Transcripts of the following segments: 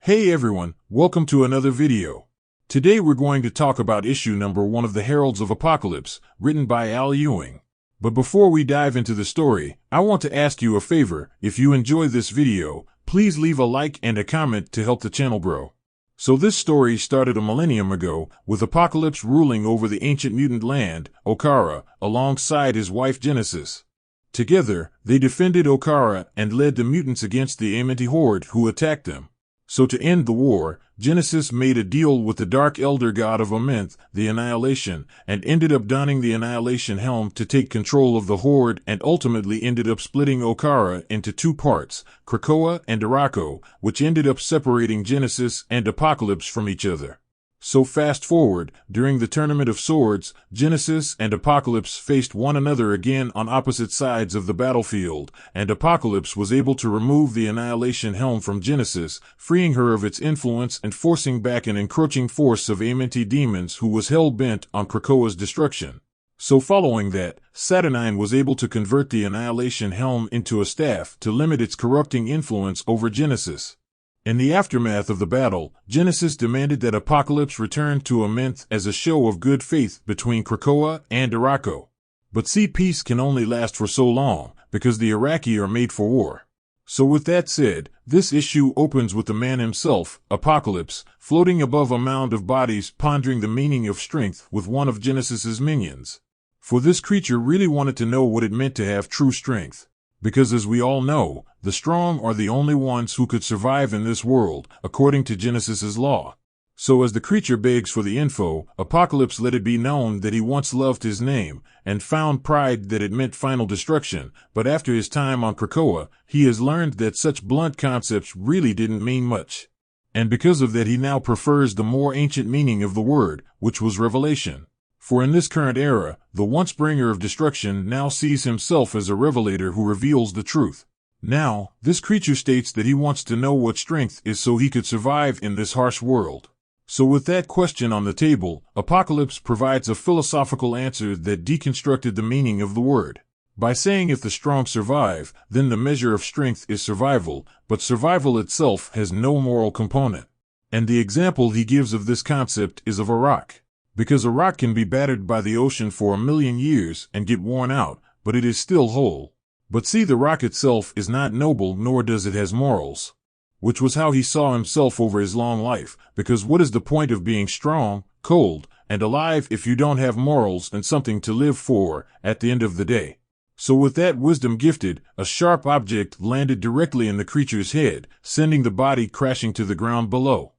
Hey everyone, welcome to another video. Today we're going to talk about issue number 1 of the Heralds of Apocalypse, written by Al Ewing. But before we dive into the story, I want to ask you a favor. If you enjoy this video, please leave a like and a comment to help the channel grow. So this story started a millennium ago, with Apocalypse ruling over the ancient mutant land, Okara, alongside his wife Genesis. Together, they defended Okara and led the mutants against the Amenth horde who attacked them. So to end the war, Genesis made a deal with the Dark Elder God of Amenth, the Annihilation, and ended up donning the Annihilation helm to take control of the horde and ultimately ended up splitting Okara into 2 parts, Krakoa and Arakko, which ended up separating Genesis and Apocalypse from each other. So fast forward, during the Tournament of Swords, Genesis and Apocalypse faced one another again on opposite sides of the battlefield, and Apocalypse was able to remove the Annihilation helm from Genesis, freeing her of its influence and forcing back an encroaching force of Amenth demons who was hell-bent on Krakoa's destruction. So following that, Saturnine was able to convert the Annihilation helm into a staff to limit its corrupting influence over Genesis. In the aftermath of the battle, Genesis demanded that Apocalypse return to Amenth as a show of good faith between Krakoa and Arakko. But peace can only last for so long, because the Arakki are made for war. So with that said, this issue opens with the man himself, Apocalypse, floating above a mound of bodies pondering the meaning of strength with one of Genesis's minions. For this creature really wanted to know what it meant to have true strength. Because as we all know, the strong are the only ones who could survive in this world, according to Genesis's law. So as the creature begs for the info, Apocalypse let it be known that he once loved his name, and found pride that it meant final destruction, but after his time on Krakoa, he has learned that such blunt concepts really didn't mean much. And because of that he now prefers the more ancient meaning of the word, which was revelation. For in this current era, the once bringer of destruction now sees himself as a revelator who reveals the truth. Now, this creature states that he wants to know what strength is so he could survive in this harsh world. So with that question on the table, Apocalypse provides a philosophical answer that deconstructed the meaning of the word. By saying if the strong survive, then the measure of strength is survival, but survival itself has no moral component. And the example he gives of this concept is of a rock. Because a rock can be battered by the ocean for 1,000,000 years and get worn out, but it is still whole. But see, the rock itself is not noble, nor does it has morals. Which was how he saw himself over his long life, because what is the point of being strong, cold, and alive if you don't have morals and something to live for at the end of the day? So with that wisdom gifted, a sharp object landed directly in the creature's head, sending the body crashing to the ground below.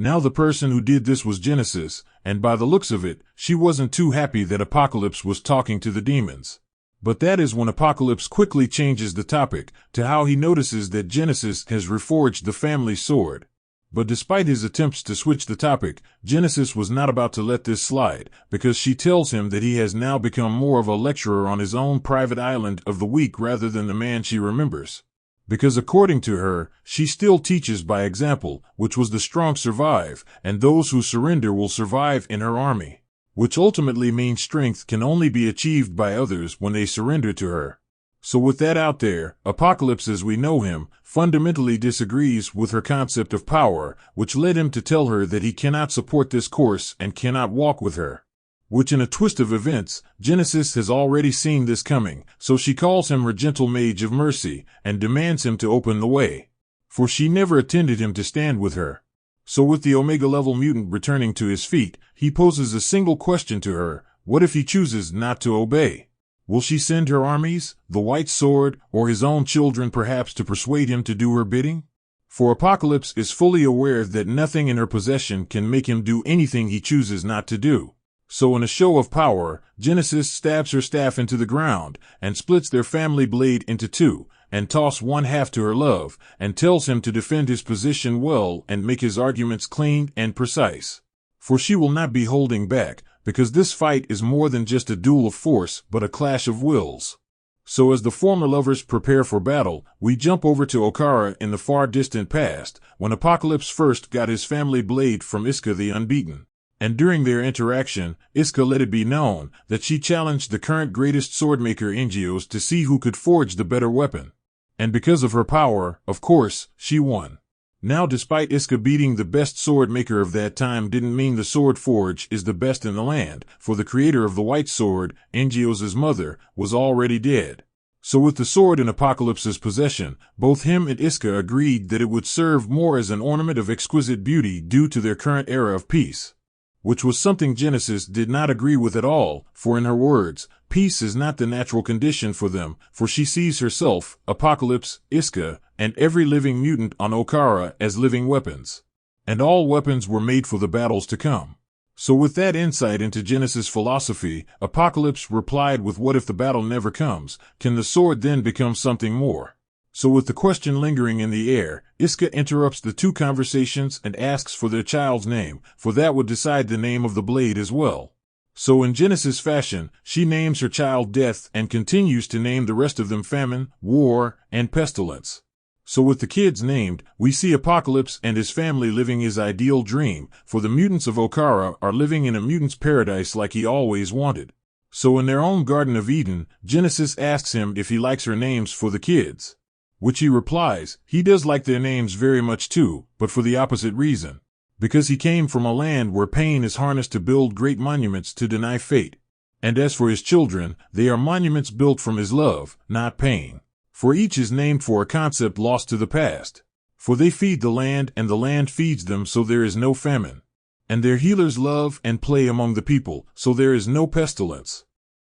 Now the person who did this was Genesis, and by the looks of it, she wasn't too happy that Apocalypse was talking to the demons. But that is when Apocalypse quickly changes the topic to how he notices that Genesis has reforged the family sword. But despite his attempts to switch the topic, Genesis was not about to let this slide, because she tells him that he has now become more of a lecturer on his own private island of the weak rather than the man she remembers. Because according to her, she still teaches by example, which was the strong survive, and those who surrender will survive in her army. Which ultimately means strength can only be achieved by others when they surrender to her. So with that out there, Apocalypse as we know him, fundamentally disagrees with her concept of power, which led him to tell her that he cannot support this course and cannot walk with her. Which in a twist of events, Genesis has already seen this coming, so she calls him her gentle mage of mercy, and demands him to open the way. For she never attended him to stand with her. So with the Omega-level mutant returning to his feet, he poses a single question to her: what if he chooses not to obey? Will she send her armies, the White Sword, or his own children perhaps to persuade him to do her bidding? For Apocalypse is fully aware that nothing in her possession can make him do anything he chooses not to do. So in a show of power, Genesis stabs her staff into the ground, and splits their family blade into 2, and toss one half to her love, and tells him to defend his position well and make his arguments clean and precise. For she will not be holding back, because this fight is more than just a duel of force but a clash of wills. So as the former lovers prepare for battle, we jump over to Okara in the far distant past, when Apocalypse first got his family blade from Iska the Unbeaten. And during their interaction, Iska let it be known that she challenged the current greatest swordmaker Ingios to see who could forge the better weapon. And because of her power, of course, she won. Now, despite Iska beating the best sword maker of that time didn't mean the sword forge is the best in the land, for the creator of the white sword, Angios's mother, was already dead. So with the sword in Apocalypse's possession, both him and Iska agreed that it would serve more as an ornament of exquisite beauty due to their current era of peace. Which was something Genesis did not agree with at all, for in her words, peace is not the natural condition for them, for she sees herself, Apocalypse, Iska, and every living mutant on Okara as living weapons. And all weapons were made for the battles to come. So with that insight into Genesis' philosophy, Apocalypse replied with, what if the battle never comes? Can the sword then become something more? So with the question lingering in the air, Iska interrupts the two conversations and asks for their child's name, for that would decide the name of the blade as well. So in Genesis fashion, she names her child Death and continues to name the rest of them Famine, War, and Pestilence. So with the kids named, we see Apocalypse and his family living his ideal dream, for the mutants of Okara are living in a mutant's paradise like he always wanted. So in their own Garden of Eden, Genesis asks him if he likes her names for the kids. Which he replies, he does like their names very much too, but for the opposite reason. Because he came from a land where pain is harnessed to build great monuments to deny fate. And as for his children, they are monuments built from his love, not pain. For each is named for a concept lost to the past. For they feed the land and the land feeds them, so there is no famine. And their healers love and play among the people, so there is no pestilence.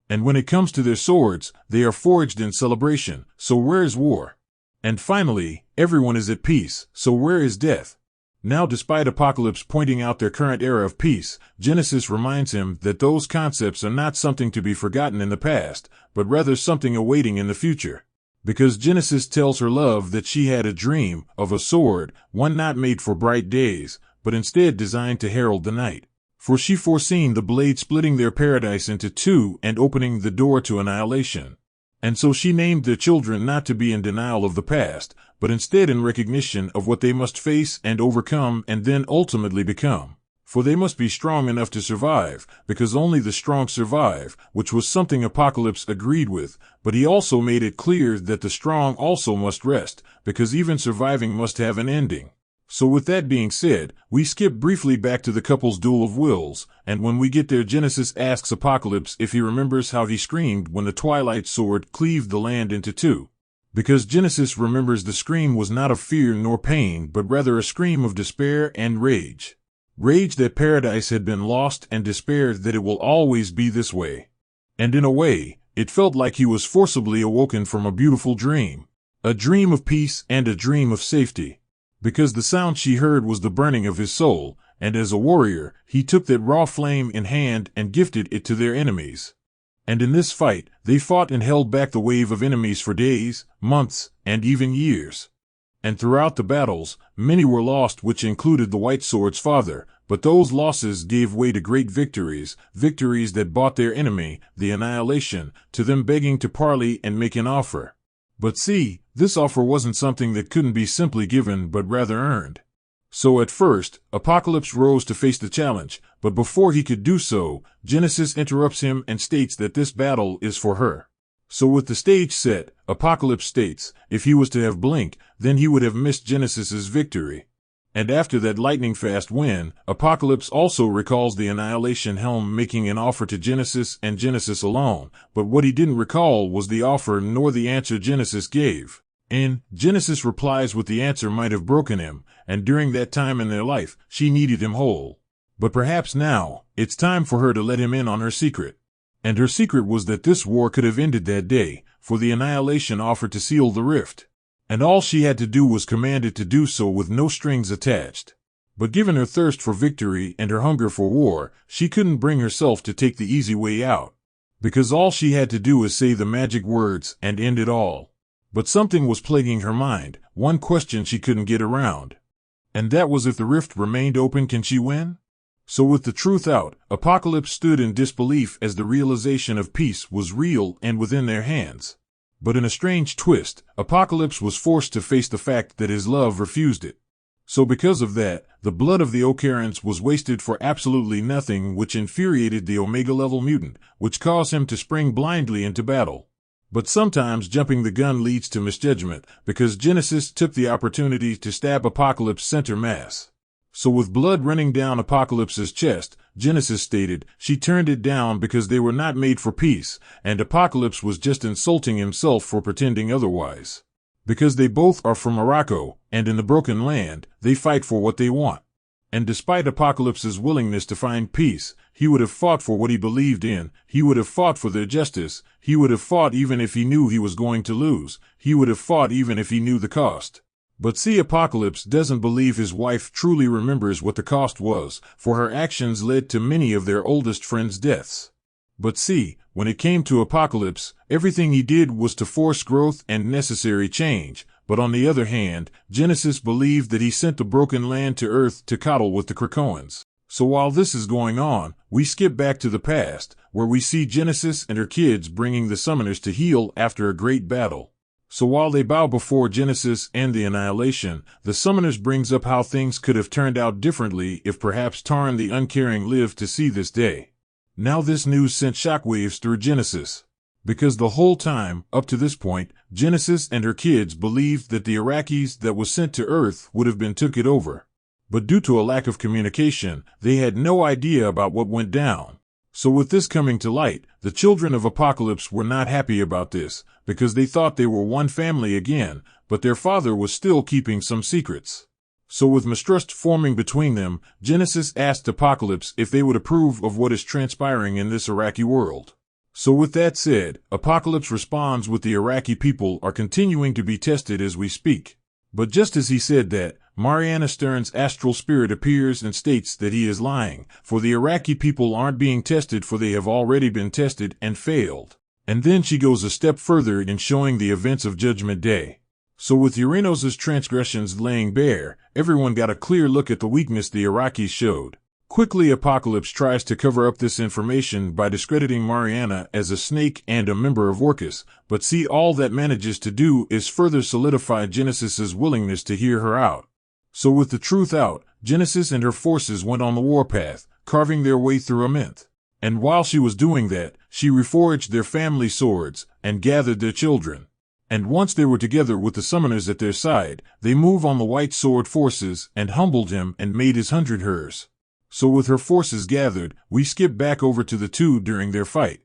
And when it comes to their swords, they are forged in celebration, so where is war? And finally, everyone is at peace, so where is death? Now, despite Apocalypse pointing out their current era of peace, Genesis reminds him that those concepts are not something to be forgotten in the past, but rather something awaiting in the future. Because Genesis tells her love that she had a dream of a sword, one not made for bright days, but instead designed to herald the night. For she foreseen the blade splitting their paradise into two and opening the door to annihilation. And so she named their children not to be in denial of the past, but instead in recognition of what they must face and overcome and then ultimately become. For they must be strong enough to survive, because only the strong survive, which was something Apocalypse agreed with, but he also made it clear that the strong also must rest, because even surviving must have an ending. So with that being said, we skip briefly back to the couple's duel of wills, and when we get there, Genesis asks Apocalypse if he remembers how he screamed when the Twilight Sword cleaved the land into two. Because Genesis remembers the scream was not of fear nor pain, but rather a scream of despair and rage. Rage that paradise had been lost and despair that it will always be this way. And in a way, it felt like he was forcibly awoken from a beautiful dream. A dream of peace and a dream of safety. Because the sound she heard was the burning of his soul, and as a warrior, he took that raw flame in hand and gifted it to their enemies. And in this fight, they fought and held back the wave of enemies for days, months, and even years. And throughout the battles, many were lost, which included the White Sword's father, but those losses gave way to great victories, victories that brought their enemy, the Annihilation, to them begging to parley and make an offer. But see, this offer wasn't something that couldn't be simply given but rather earned. So at first, Apocalypse rose to face the challenge, but before he could do so, Genesis interrupts him and states that this battle is for her. So with the stage set, Apocalypse states, if he was to have blinked, then he would have missed Genesis's victory. And after that lightning-fast win, Apocalypse also recalls the Annihilation Helm making an offer to Genesis and Genesis alone, but what he didn't recall was the offer nor the answer Genesis gave. And Genesis replies with the answer might have broken him, and during that time in their life, she needed him whole. But perhaps now, it's time for her to let him in on her secret. And her secret was that this war could have ended that day, for the Annihilation offered to seal the rift. And all she had to do was command it to do so with no strings attached. But given her thirst for victory and her hunger for war, she couldn't bring herself to take the easy way out. Because all she had to do was say the magic words and end it all. But something was plaguing her mind, one question she couldn't get around. And that was if the rift remained open, can she win? So with the truth out, Apocalypse stood in disbelief as the realization of peace was real and within their hands. But in a strange twist, Apocalypse was forced to face the fact that his love refused it. So because of that, the blood of the Okarans was wasted for absolutely nothing, which infuriated the Omega-level mutant, which caused him to spring blindly into battle. But sometimes jumping the gun leads to misjudgment, because Genesis took the opportunity to stab Apocalypse center mass. So with blood running down Apocalypse's chest, Genesis stated she turned it down because they were not made for peace, and Apocalypse was just insulting himself for pretending otherwise. Because they both are from Arakko, and in the Broken Land, they fight for what they want. And despite Apocalypse's willingness to find peace, he would have fought for what he believed in, he would have fought for their justice, he would have fought even if he knew he was going to lose, he would have fought even if he knew the cost. But see, Apocalypse doesn't believe his wife truly remembers what the cost was, for her actions led to many of their oldest friends' deaths. But see, when it came to Apocalypse, everything he did was to force growth and necessary change. But on the other hand, Genesis believed that he sent the Broken Land to Earth to coddle with the Krakoans. So while this is going on, we skip back to the past, where we see Genesis and her kids bringing the summoners to heal after a great battle. So while they bow before Genesis and the Annihilation, the summoners brings up how things could have turned out differently if perhaps Tarn the Uncaring lived to see this day. Now this news sent shockwaves through Genesis. Because the whole time, up to this point, Genesis and her kids believed that the Arakkis that was sent to Earth would have been took it over. But due to a lack of communication, they had no idea about what went down. So with this coming to light, the children of Apocalypse were not happy about this, because they thought they were one family again, but their father was still keeping some secrets. So with mistrust forming between them, Genesis asked Apocalypse if they would approve of what is transpiring in this Arakki world. So with that said, Apocalypse responds with the Arakki people are continuing to be tested as we speak. But just as he said that, Mariana Stern's astral spirit appears and states that he is lying, for the Arakki people aren't being tested, for they have already been tested and failed. And then she goes a step further in showing the events of Judgment Day. So with Uranos's transgressions laying bare, everyone got a clear look at the weakness the Arakkis showed. Quickly, Apocalypse tries to cover up this information by discrediting Mariana as a snake and a member of Orcus, but see, all that manages to do is further solidify Genesis's willingness to hear her out. So with the truth out, Genesis and her forces went on the warpath, carving their way through Amenth. And while she was doing that, she reforged their family swords and gathered their children. And once they were together with the summoners at their side, they moved on the White Sword forces and humbled him and made his 100 hers. So with her forces gathered, we skip back over to the two during their fight.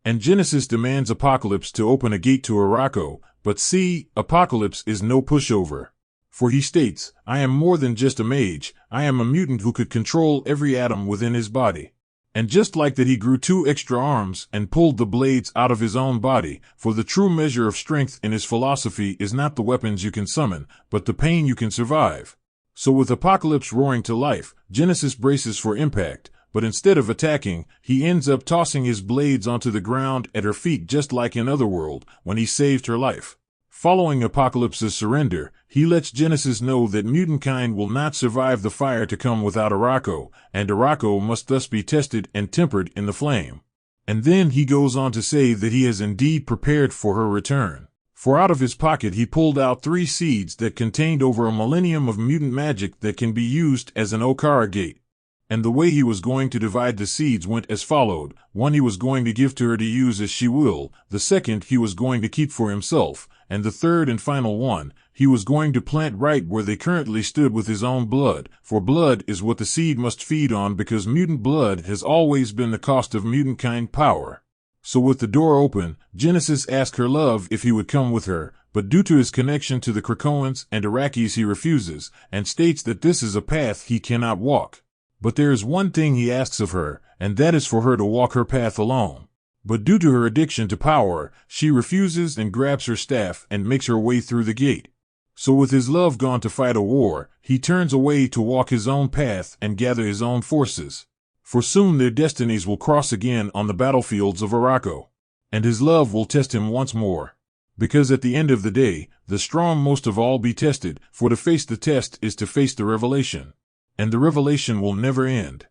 And Genesis demands Apocalypse to open a gate to Arakko, but see, Apocalypse is no pushover. For he states, I am more than just a mage, I am a mutant who could control every atom within his body. And just like that, he grew 2 extra arms and pulled the blades out of his own body, for the true measure of strength in his philosophy is not the weapons you can summon, but the pain you can survive. So with Apocalypse roaring to life, Genesis braces for impact, but instead of attacking, he ends up tossing his blades onto the ground at her feet, just like in Otherworld, when he saved her life. Following Apocalypse's surrender, he lets Genesis know that mutant kind will not survive the fire to come without Arakko, and Arakko must thus be tested and tempered in the flame. And then he goes on to say that he has indeed prepared for her return. For out of his pocket he pulled out 3 seeds that contained over a millennium of mutant magic that can be used as an Okara gate. And the way he was going to divide the seeds went as followed: 1 he was going to give to her to use as she will, the 2nd he was going to keep for himself, and the 3rd and final one, he was going to plant right where they currently stood with his own blood, for blood is what the seed must feed on, because mutant blood has always been the cost of mutant kind power. So with the door open, Genesis asked her love if he would come with her, but due to his connection to the Krakoans and Arakkis he refuses, and states that this is a path he cannot walk. But there is one thing he asks of her, and that is for her to walk her path alone. But due to her addiction to power, she refuses and grabs her staff and makes her way through the gate. So with his love gone to fight a war, he turns away to walk his own path and gather his own forces. For soon their destinies will cross again on the battlefields of Arakko. And his love will test him once more. Because at the end of the day, the strong most of all be tested, for to face the test is to face the revelation. And the revelation will never end.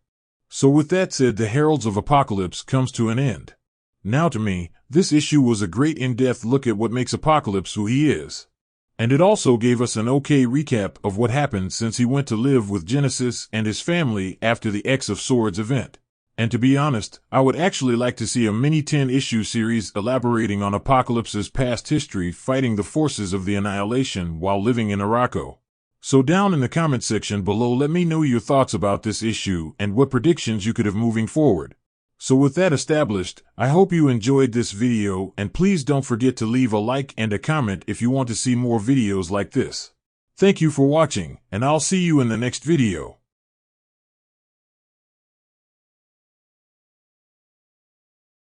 So with that said, the Heralds of Apocalypse comes to an end. Now to me, this issue was a great in-depth look at what makes Apocalypse who he is. And it also gave us an okay recap of what happened since he went to live with Genesis and his family after the X of Swords event. And to be honest, I would actually like to see a mini 10-issue series elaborating on Apocalypse's past history fighting the forces of the Annihilation while living in Arakko. So down in the comment section below, let me know your thoughts about this issue and what predictions you could have moving forward. So with that established, I hope you enjoyed this video, and please don't forget to leave a like and a comment if you want to see more videos like this. Thank you for watching, and I'll see you in the next video.